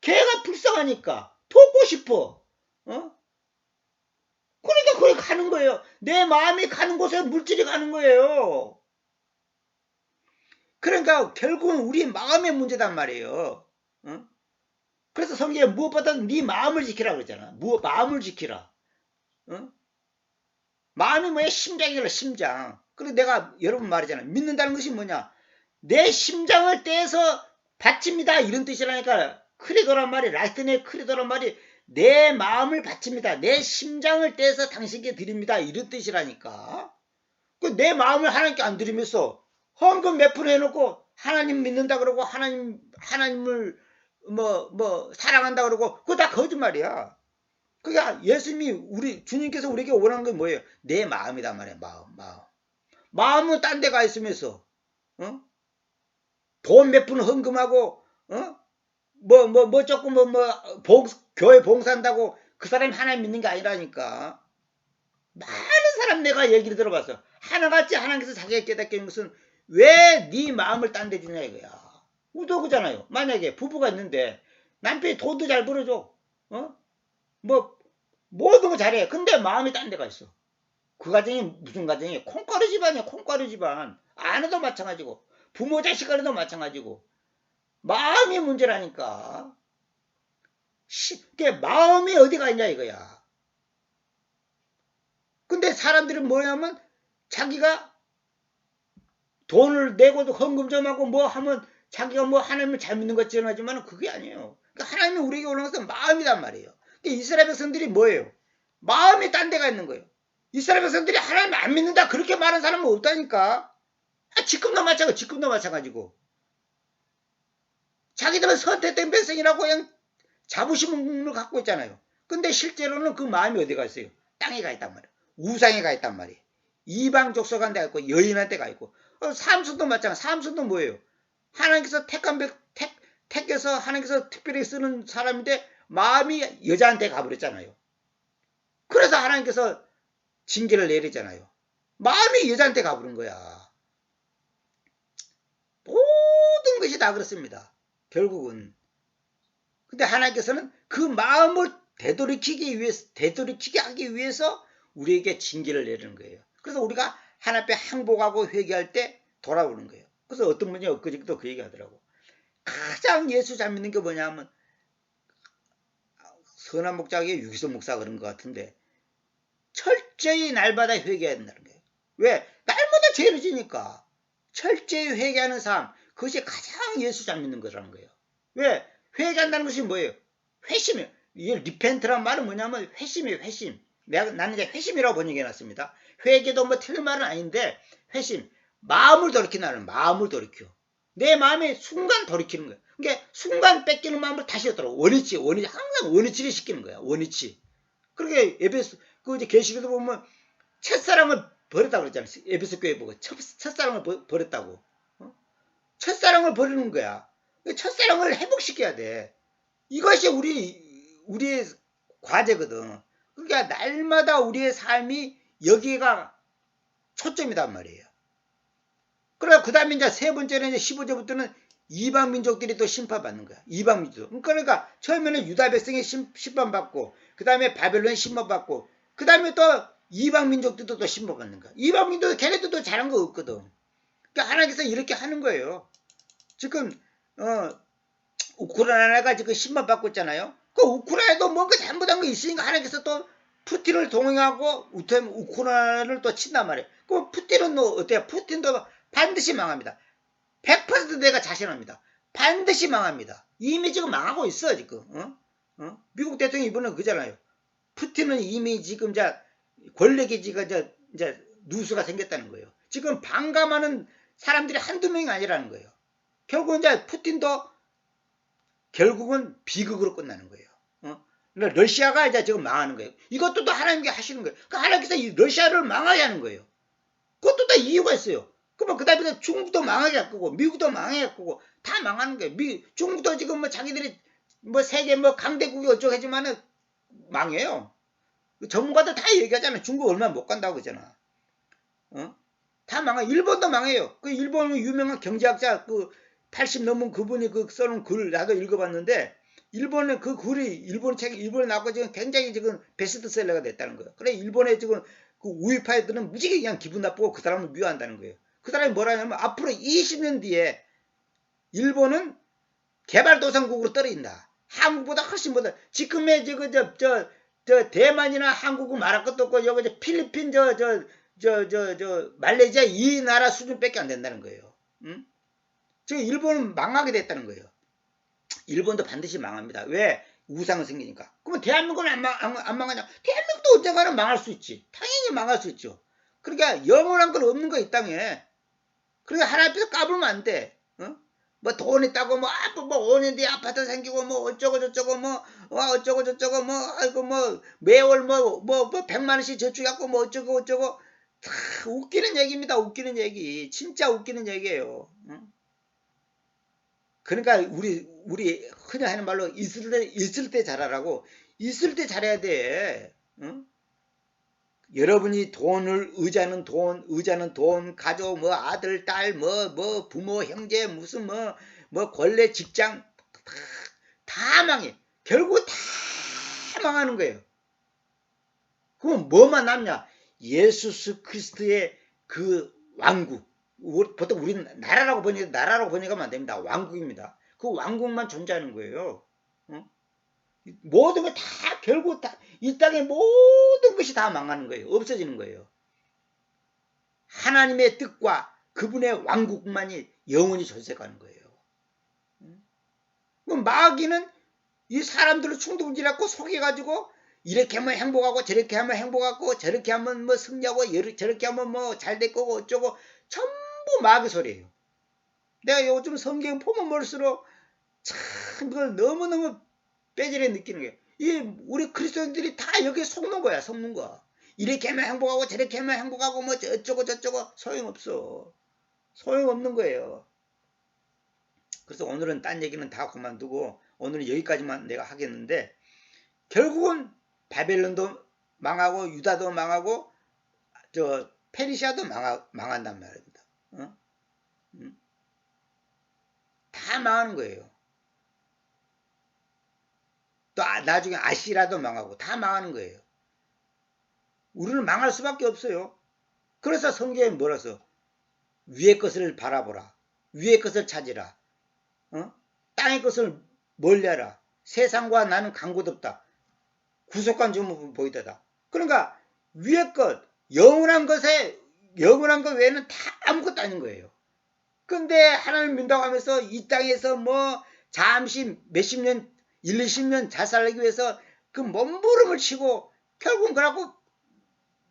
걔가 불쌍하니까. 돕고 싶어. 그러니까 거기 가는 거예요. 내 마음이 가는 곳에 물질이 가는 거예요. 그러니까 결국은 우리 마음의 문제단 말이에요. 그래서 성경에 무엇보다 네 마음을 지키라 그러잖아. 마음을 지키라. 마음이 뭐야? 심장이라 심장. 그리고 내가 여러분 말이잖아. 믿는다는 것이 뭐냐? 내 심장을 떼서 바칩니다. 이런 뜻이라니까. 크리도란 말이, 라이트의 크리도란 말이 내 마음을 바칩니다. 내 심장을 떼서 당신께 드립니다. 이런 뜻이라니까. 내 마음을 하나님께 안 드리면서 헌금 몇 푼 해놓고 하나님 믿는다 그러고 하나님을 사랑한다 그러고 그거 다 거짓말이야. 그러니까 예수님이 주님께서 우리에게 원하는 건 뭐예요? 내 마음이단 말이야. 마음은 딴 데 가 있으면서 돈 몇 푼 헌금하고 조금 교회 봉사한다고 그 사람이 하나님 믿는 게 아니라니까. 많은 사람 내가 얘기를 들어봤어. 하나같이 하나님께서 자기가 깨닫게 하는 것은 왜 네 마음을 딴 데 주냐 이거야. 우도 그잖아요. 만약에 부부가 있는데 남편이 돈도 잘 벌어줘. 모든 거 잘해. 근데 마음이 딴 데가 있어. 그 가정이 무슨 가정이에요? 콩가루 집안이야. 콩가루 집안. 아내도 마찬가지고 부모 자식 간에도 마찬가지고 마음이 문제라니까. 마음이 어디가 있냐 이거야. 근데 사람들은 뭐냐면 자기가 돈을 내고도 헌금 좀 하고 뭐 하면 자기가 하나님을 잘 믿는 것처럼 하지만 그게 아니에요. 그러니까 하나님이 우리에게 올라온 것은 마음이란 말이에요. 그러니까 이스라엘 백성들이 뭐예요? 마음이 딴 데가 있는 거예요. 이스라엘 백성들이 하나님 안 믿는다 그렇게 말하는 사람은 없다니까. 지금도 마찬가지고. 자기들은 선택된 백성이라고 그냥 자부심을 갖고 있잖아요. 근데 실제로는 그 마음이 어디 가 있어요? 땅에 가 있단 말이에요. 우상에 가 있단 말이에요. 이방 족속한테 가 있고 여인한테 가 있고. 삼손도 마찬가지. 삼손도 뭐예요? 하나님께서 택해서 하나님께서 특별히 쓰는 사람인데 마음이 여자한테 가버렸잖아요. 그래서 하나님께서 징계를 내리잖아요. 마음이 여자한테 가버린 거야. 모든 것이 다 그렇습니다. 결국은. 근데 하나님께서는 그 마음을 되돌이키게 하기 위해서 우리에게 징계를 내리는 거예요. 그래서 우리가 하나님 앞에 항복하고 회개할 때 돌아오는 거예요. 그래서 어떤 분이 엊그저께도 그 얘기 하더라고. 가장 예수 잘 믿는 게 뭐냐면 선한 목자에게 유기성 목사가 그런 것 같은데 철저히 날마다 회개해야 된다는 거예요. 왜? 날마다 죄를 지니까. 철저히 회개하는 삶, 그것이 가장 예수 잘 믿는 거라는 거예요. 왜? 회개한다는 것이 뭐예요? 회심이에요. 이게 리펜트란 말은 뭐냐면 회심이에요. 회심. 나는 이제 회심이라고 번역해놨습니다. 회개도 틀린 말은 아닌데 회심. 마음을 돌이키는 마음을 돌이켜. 내 마음에 순간 돌이키는 거예요. 그러니까 순간 뺏기는 마음을 다시 얻더라고. 원위치 항상 원위치를 시키는 거야. 원위치. 그렇게 이제 계시록도 보면 첫사랑을 버렸다고 그랬잖아요. 에베소 교회 보고 첫사랑을 버렸다고. 첫사랑을 버리는 거야. 첫사랑을 회복시켜야 돼. 이것이 우리의 과제거든. 그러니까 날마다 우리의 삶이 여기가 초점이단 말이에요. 그러다 그 다음에 이제 세 번째는 이제 15절부터는 이방 민족들이 또 심판받는 거야. 이방 민족. 그러니까 처음에는 유다 백성이 심판받고 그 다음에 바벨론이 심판받고 그 다음에 또 이방 민족들도 또 심판받는 거야. 이방 민족 걔네들도 잘한 거 없거든. 그러니까 하나님께서 이렇게 하는 거예요. 지금 우크라이나가 지금 심판받고 있잖아요. 그 우크라이나도 뭔가 잘못한 거 있으니까 하나님께서 또 푸틴을 동행하고 우크라이나를 또 친단 말이에요. 그럼 푸틴은 어때요? 푸틴도 반드시 망합니다. 100% 내가 자신합니다. 반드시 망합니다. 이미 지금 망하고 있어 지금. 미국 대통령이 이번에 그잖아요. 푸틴은 이미 지금 권력의지가 이제 누수가 생겼다는 거예요. 지금 반감하는 사람들이 한두 명이 아니라는 거예요. 결국 이제 푸틴도 결국은 비극으로 끝나는 거예요. 그러니까 러시아가 이제 지금 망하는 거예요. 이것도 또 하나님께 하시는 거예요. 그러니까 하나님께서 이 러시아를 망하게 하는 거예요. 그것도 다 이유가 있어요. 그러면 그 다음에 중국도 망하게 할 거고, 미국도 망하게 할 거고, 다 망하는 거예요. 중국도 지금 뭐 자기들이 뭐 세계 뭐 강대국이 어쩌고 하지만은 망해요. 전문가들 다 얘기하잖아요. 중국 얼마 못 간다고 그러잖아. 다 망해. 일본도 망해요. 그 일본 유명한 경제학자 80 넘은 그분이 써놓은 글 나도 읽어봤는데, 일본의 그 글이 일본에 나오고 지금 굉장히 지금 베스트셀러가 됐다는 거예요. 그래 일본의 지금 그 우익파들은 무지개 그냥 기분 나쁘고 그 사람을 미워한다는 거예요. 그 사람이 뭐라냐면 앞으로 20년 뒤에 일본은 개발도상국으로 떨어진다. 한국보다 훨씬 보다 지금의 저 대만이나 한국은 말할 것도 없고 여기 필리핀 말레이시아 이 나라 수준밖에 안 된다는 거예요. 응? 지금 일본은 망하게 됐다는 거예요. 일본도 반드시 망합니다. 왜? 우상은 생기니까. 그러면 대한민국은 안 망하냐? 대한민국도 언젠가는 망할 수 있지. 당연히 망할 수 있죠. 그러니까 영원한 건 없는 거야 이 땅에. 그러니까 하나님 앞에서 까불면 안 돼. 뭐 돈 있다고 뭐 5년 뒤에 아파트 생기고 뭐 어쩌고 저쩌고 뭐 어쩌고 저쩌고 뭐 아이고 뭐 매월 뭐 100만 원씩 저축해갖고 뭐 어쩌고 다 웃기는 얘기입니다. 웃기는 얘기. 진짜 웃기는 얘기예요. 그러니까 우리 흔히 하는 말로 있을 때 잘하라고. 있을 때 잘해야 돼. 여러분이 돈을 의자는 돈, 가족, 뭐 아들, 딸, 뭐 부모, 형제, 무슨 뭐 권례, 직장 다 망해. 결국 다 망하는 거예요. 그럼 뭐만 남냐? 예수 그리스도의 그 왕국. 보통 우리는 나라라고 번역하면 안 됩니다. 왕국입니다. 그 왕국만 존재하는 거예요. 모든 거 다 결국 다 이 땅의 모든 것이 다 망하는 거예요. 없어지는 거예요. 하나님의 뜻과 그분의 왕국만이 영원히 존재하는 거예요. 그럼 마귀는 이 사람들을 충동질하고 속여가지고 이렇게 하면 행복하고 저렇게 하면 행복하고 저렇게 하면 뭐 승리하고 저렇게 하면 뭐 잘 될 거고 어쩌고 전부 마귀 소리예요. 내가 요즘 성경 보면 볼수록 참 그걸 너무너무 빼지게 느끼는 거예요. 우리 그리스도인들이 다 여기에 속는 거야. 속는 거. 이렇게 하면 행복하고 저렇게 하면 행복하고 뭐 어쩌고 저쩌고 소용없어. 소용없는 거예요. 그래서 오늘은 딴 얘기는 다 그만두고 오늘은 여기까지만 내가 하겠는데 결국은 바벨론도 망하고 유다도 망하고 저 페르시아도 망한단 말입니다. 다 망하는 거예요. 또 나중에 아시라도 망하고 다 망하는 거예요. 우리는 망할 수밖에 없어요. 그래서 성경에 뭐라 써? 위의 것을 바라보라. 위의 것을 찾으라. 땅의 것을 멀리하라. 세상과 나는 간곳없다. 구속관 좀 보이다다. 그러니까 위의 것, 영원한 것 외에는 다 아무것도 아닌 거예요. 근데 하나님 믿는다고 하면서 이 땅에서 뭐 잠시 몇십 년 20년 잘 살기 위해서 그 몸부림을 치고 결국은 그러고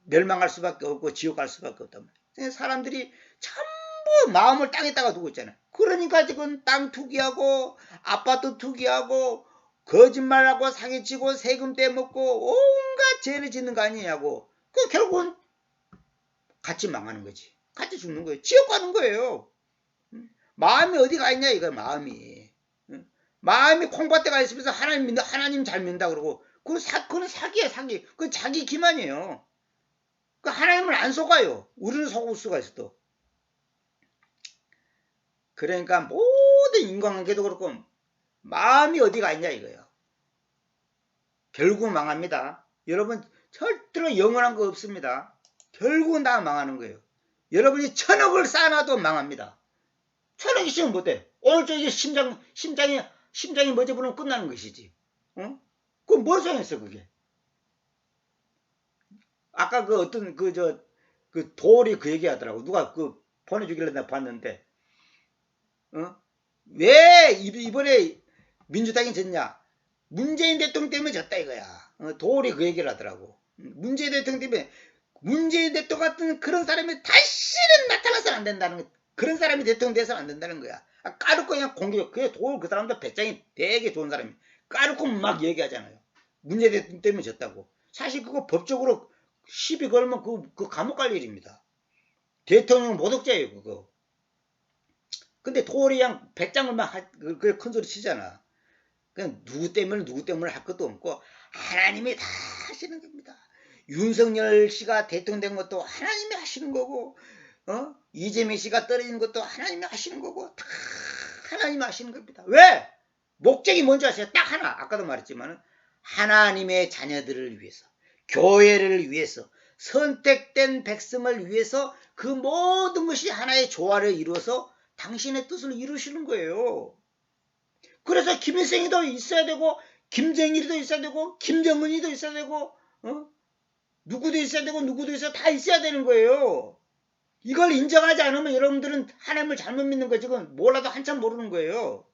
멸망할 수밖에 없고 지옥 갈 수밖에 없단 말이에요. 사람들이 전부 마음을 땅에다가 두고 있잖아요. 그러니까 지금 땅 투기하고 아파트 투기하고 거짓말하고 사기치고 세금 떼먹고 온갖 죄를 짓는 거 아니냐고. 그 결국은 같이 망하는 거지. 같이 죽는 거예요. 지옥 가는 거예요. 마음이 어디 가 있냐 이거 마음이. 마음이 콩밭대가 있으면서 하나님 잘 믿는다 그러고 그건 사기야 사기. 그건 자기 기만이에요. 그 하나님을 안 속아요. 우리는 속을 수가 있어 또. 그러니까 모든 인간관계도 그렇고 마음이 어디가 있냐 이거예요. 결국은 망합니다. 여러분 절대로 영원한 거 없습니다. 결국은 다 망하는 거예요. 여러분이 1000억을 쌓아놔도 망합니다. 1000억 있으면 못해. 오늘 저기 심장이 멎어버리면 끝나는 것이지. 그건 뭘 소용했어 그게. 아까 그 어떤 그 도리 그 얘기 하더라고. 누가 그 보내주길래 내가 봤는데 왜 이번에 민주당이 졌냐? 문재인 대통령 때문에 졌다 이거야. 도리 그 얘기를 하더라고. 문재인 대통령 때문에 문재인 대통령 같은 그런 사람이 다시는 나타나서는 안 된다는 거. 그런 사람이 대통령 돼서는 안 된다는 거야. 까놓고 그냥 공격. 그게 그 사람도 배짱이 되게 좋은 사람이. 까놓고 막 얘기하잖아요. 문재인 대통령 때문에 졌다고. 사실 그거 법적으로 시비 걸면 그 감옥 갈 일입니다. 대통령 모독죄예요 그거. 근데 도리 양 배짱을만 그 큰 소리 치잖아. 그냥 누구 때문에 할 것도 없고 하나님이 다 하시는 겁니다. 윤석열 씨가 대통령 된 것도 하나님이 하시는 거고, 이재명 씨가 떨어지는 것도 하나님이 하시는 거고, 다 하나님이 하시는 겁니다. 왜? 목적이 뭔지 아세요? 딱 하나. 아까도 말했지만 하나님의 자녀들을 위해서, 교회를 위해서, 선택된 백성을 위해서 그 모든 것이 하나의 조화를 이루어서 당신의 뜻을 이루시는 거예요. 그래서 김일성이도 있어야 되고, 김정일이도 있어야 되고, 김정은이도 있어야 되고, 누구도 있어야 되고, 누구도 있어야 다 있어야 되는 거예요. 이걸 인정하지 않으면 여러분들은 하나님을 잘못 믿는 거지. 지금 몰라도 한참 모르는 거예요.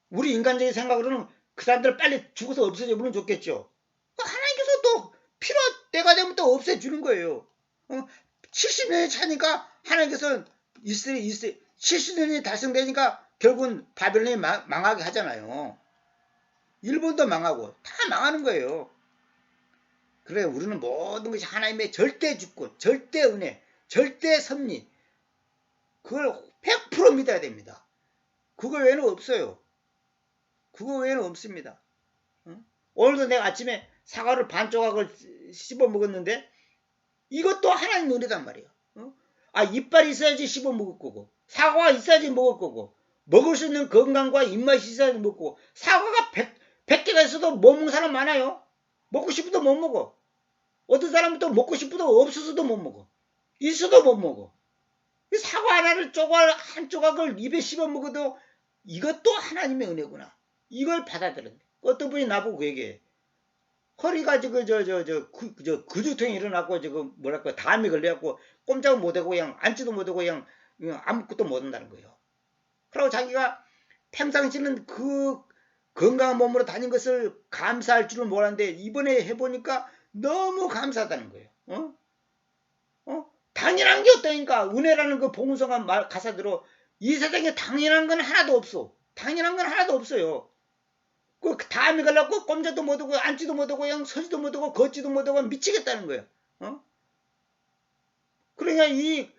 우리 인간적인 생각으로는 그 사람들 빨리 죽어서 없어져보면 좋겠죠. 하나님께서 또 필요 때가 되면 또 없애주는 거예요. 70년이 차니까 하나님께서 70년이 달성되니까 결국은 바벨론이 망하게 하잖아요. 일본도 망하고 다 망하는 거예요. 그래 우리는 모든 것이 하나님의 절대 주권, 절대 은혜, 절대 섭리, 그걸 100% 믿어야 됩니다. 그거 외에는 없어요. 그거 외에는 없습니다. 오늘도 내가 아침에 사과를 반 조각을 씹어 먹었는데 이것도 하나님 은혜단 말이에요. 이빨이 있어야지 씹어 먹을 거고, 사과가 있어야지 먹을 거고, 먹을 수 있는 건강과 입맛이 있어야지 먹고, 사과가 100개가 있어도 못 먹는 사람 많아요. 먹고 싶어도 못 먹어. 어떤 사람은 또 먹고 싶어도 없어서도 못 먹어. 있어도 못 먹어. 사과 하나를 한 조각을 입에 씹어 먹어도 이것도 하나님의 은혜구나. 이걸 받아들여야 돼. 어떤 분이 나보고 그 얘기해. 허리가 근육통이 일어나고 담이 걸려갖고 꼼짝을 못하고 그냥 앉지도 못하고 그냥 아무것도 못한다는 거예요. 그리고 자기가 평상시는 그 건강한 몸으로 다닌 것을 감사할 줄은 몰랐는데 이번에 해보니까 너무 감사하다는 거예요. 당연한 게 없다니까. 은혜라는 그 복음성한 가사대로 이 세상에 당연한 건 하나도 없어. 당연한 건 하나도 없어요. 그 담이 걸려고 꼼짝도 못하고 앉지도 못하고 그냥 서지도 못하고 걷지도 못하고 미치겠다는 거예요. 그러니까 이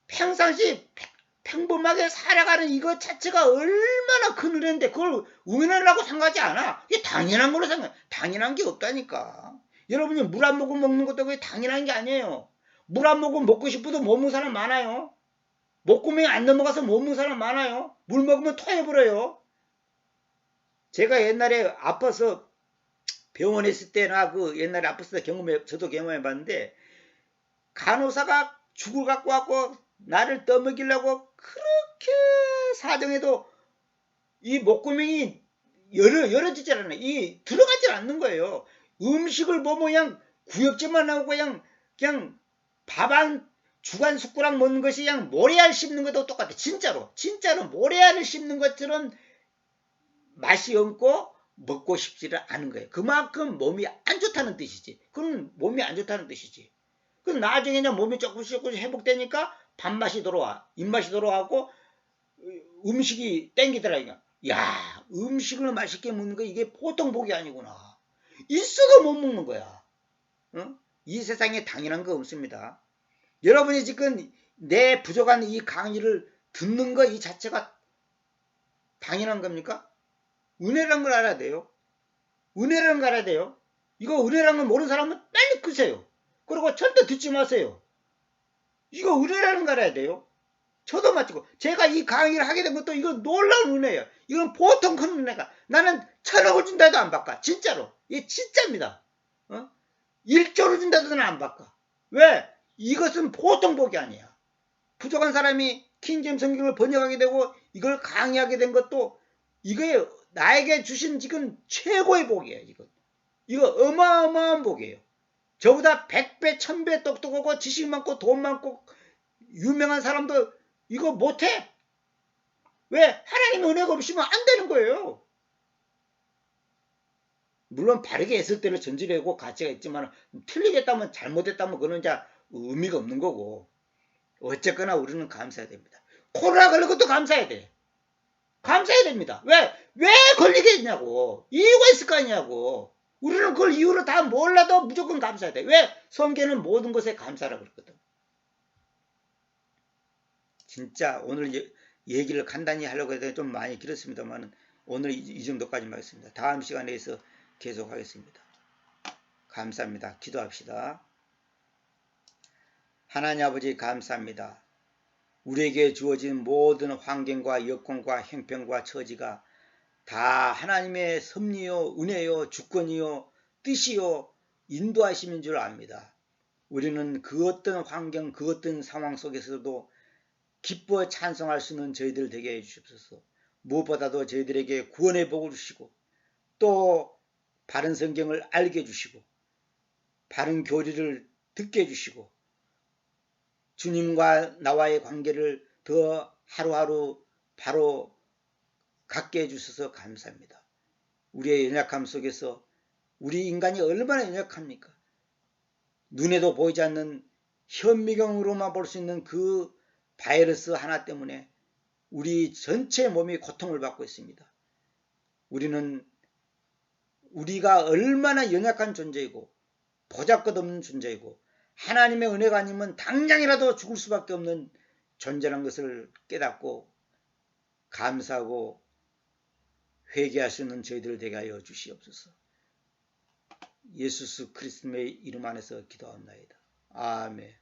평상시 평범하게 살아가는 이것 자체가 얼마나 큰 은혜인데 그걸 은혜라고 생각하지 않아. 이게 당연한 걸로 생각해. 당연한 게 없다니까. 여러분이 물 안 먹으면 먹는 것도 그게 당연한 게 아니에요. 물 안 먹으면 먹고 싶어도 못 먹는 사람 많아요. 목구멍이 안 넘어가서 못 먹는 사람 많아요. 물 먹으면 토해버려요. 제가 옛날에 아파서 병원에 있을 때나 옛날에 아팠을 때 저도 경험해봤는데 간호사가 죽을 갖고 왔고 나를 떠먹이려고 그렇게 사정해도 이 목구멍이 열어지질 않아요. 들어가질 않는 거예요. 음식을 보면 그냥 구역질만 나오고 그냥 밥 죽 한 숟가락 먹는 것이 그냥 모래알 씹는 것도 똑같아. 진짜로 모래알을 씹는 것처럼 맛이 없고 먹고 싶지를 않은 거예요. 그만큼 몸이 안 좋다는 뜻이지. 그건 몸이 안 좋다는 뜻이지. 그럼 나중에 그냥 몸이 조금씩 회복되니까 밥맛이 돌아와. 입맛이 돌아가고 음식이 땡기더라. 야, 음식을 맛있게 먹는 거 이게 보통 복이 아니구나. 있어도 못 먹는 거야. 이 세상에 당연한 거 없습니다. 여러분이 지금 내 부족한 이 강의를 듣는 거 이 자체가 당연한 겁니까? 은혜라는 걸 알아야 돼요. 은혜라는 걸 알아야 돼요. 이거 은혜라는 걸 모르는 사람은 빨리 끄세요. 그리고 절대 듣지 마세요. 이거 은혜라는 걸 알아야 돼요. 저도 마치고 제가 이 강의를 하게 된 것도 이거 놀라운 은혜예요. 이건 보통 큰 은혜가. 나는 1,000억을 준다 해도 안 바꿔. 진짜로. 이게 진짜입니다. 1조를 준다 해도 안 바꿔. 왜? 이것은 보통 복이 아니야. 부족한 사람이 킹제임스 성경을 번역하게 되고 이걸 강의하게 된 것도 이게 나에게 주신 지금 최고의 복이에요. 이거 어마어마한 복이에요. 저보다 100배, 1000배 똑똑하고 지식 많고 돈 많고 유명한 사람도 이거 못해. 왜? 하나님의 은혜가 없으면 안 되는 거예요. 물론 바르게 했을 때는 전질하고 가치가 있지만 틀리겠다면 잘못했다면 그건 이제 의미가 없는 거고 어쨌거나 우리는 감사해야 됩니다. 코로나 걸린 것도 감사해야 돼. 감사해야 됩니다. 왜 걸리게 했냐고. 이유가 있을 거 아니냐고. 우리는 그걸 이유를 다 몰라도 무조건 감사해야 돼. 왜? 성경은 모든 것에 감사라고 그랬거든. 진짜 오늘 얘기를 간단히 하려고 해도 좀 많이 길었습니다만 오늘 이 정도까지만 하겠습니다. 다음 시간에서 계속하겠습니다. 감사합니다. 기도합시다. 하나님 아버지 감사합니다. 우리에게 주어진 모든 환경과 여건과 형편과 처지가 다 하나님의 섭리요 은혜요 주권이요 뜻이요 인도하심인 줄 압니다. 우리는 그 어떤 환경 그 어떤 상황 속에서도 기뻐 찬송할 수 있는 저희들 되게 해주십소서. 무엇보다도 저희들에게 구원의 복을 주시고 또 바른 성경을 알게 해주시고 바른 교리를 듣게 해주시고 주님과 나와의 관계를 더 하루하루 바로 갖게 해주셔서 감사합니다. 우리의 연약함 속에서 우리 인간이 얼마나 연약합니까? 눈에도 보이지 않는 현미경으로만 볼 수 있는 그 바이러스 하나 때문에 우리 전체 몸이 고통을 받고 있습니다. 우리는 우리가 얼마나 연약한 존재이고 보잘것없는 존재이고 하나님의 은혜가 아니면 당장이라도 죽을 수밖에 없는 존재라는 것을 깨닫고 감사하고 회개할 수 있는 저희들 되게 하여 주시옵소서. 예수 그리스도의 이름 안에서 기도합니다. 아멘.